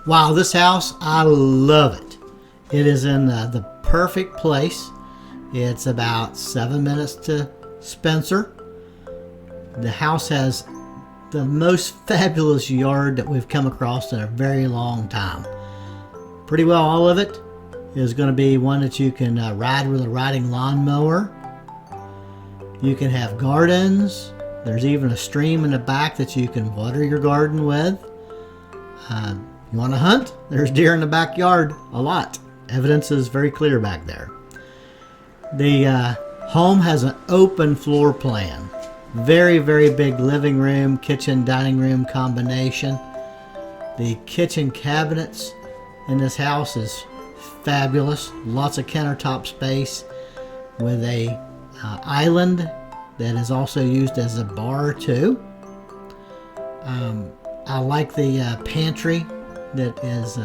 Wow, this house, I love it. It is in the perfect place. It's about 7 minutes to Spencer. The house has the most fabulous yard that we've come across in a very long time. Pretty well all of it is going to be one that you can ride with a riding lawnmower. You can have gardens. There's even a stream in the back that you can water your garden with. You want to hunt? There's deer in the backyard a lot. Evidence is very clear back there. The home has an open floor plan. Very, very big living room, kitchen, dining room combination. The kitchen cabinets in this house is fabulous. Lots of countertop space with a island that is also used as a bar too. I like the pantry that is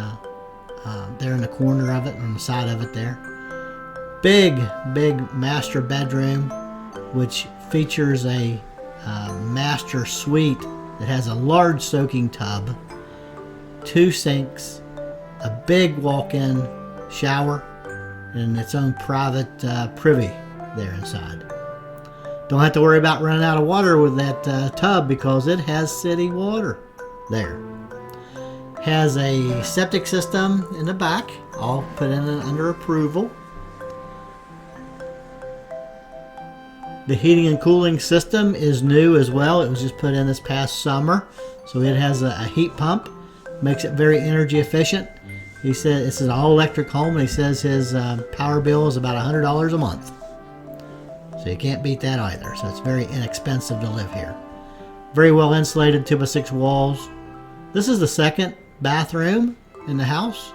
there in the corner of it, on the side of it there. Big master bedroom, which features a master suite that has a large soaking tub, 2 sinks, a big walk-in shower, and its own private privy there inside. Don't have to worry about running out of water with that tub because it has city water there. Has a septic system in the back, all put in under approval. The heating and cooling system is new as well. It was just put in this past summer. So it has a heat pump, makes it very energy efficient. He said it's an all electric home, and he says his power bill is about $100 a month. So you can't beat that either. So it's very inexpensive to live here. Very well insulated 2x6 walls. This is the second bathroom in the house.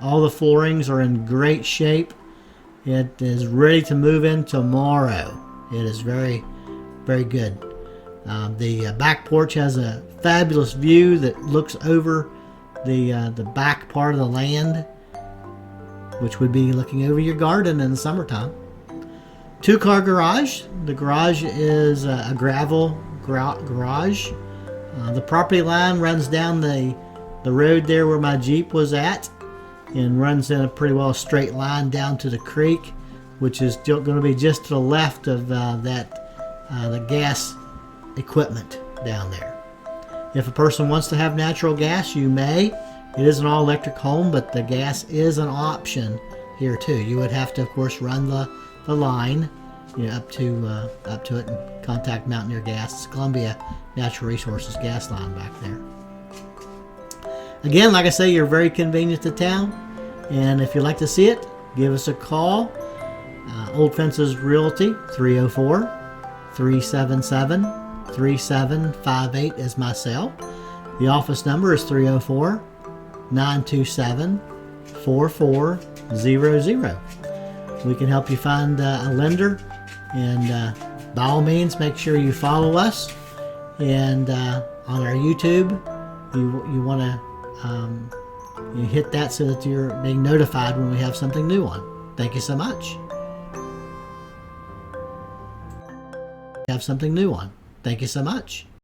All the floorings are in great shape. It is ready to move in tomorrow. It is very, very good. The back porch has a fabulous view that looks over the back part of the land, which would be looking over your garden in the summertime. 2-car garage. The garage is a gravel garage. The property line runs down the road there where my Jeep was at, and runs in a pretty well straight line down to the creek, which is going to be just to the left of the gas equipment down there. If a person wants to have natural gas, you may. It is an all-electric home, but the gas is an option here too. You would have to, of course, run the line, up to it and contact Mountaineer Gas. It's Columbia Natural Resources gas line back there. Again, like I say, you're very convenient to town, and if you'd like to see it, give us a call. Old Fences Realty, 304-377-3758 is my cell. The office number is 304-927-4400. We can help you find a lender, and by all means, make sure you follow us. And on our YouTube, you want to you hit that so that you're being notified when we have something new on. Thank you so much. Have something new on. Thank you so much.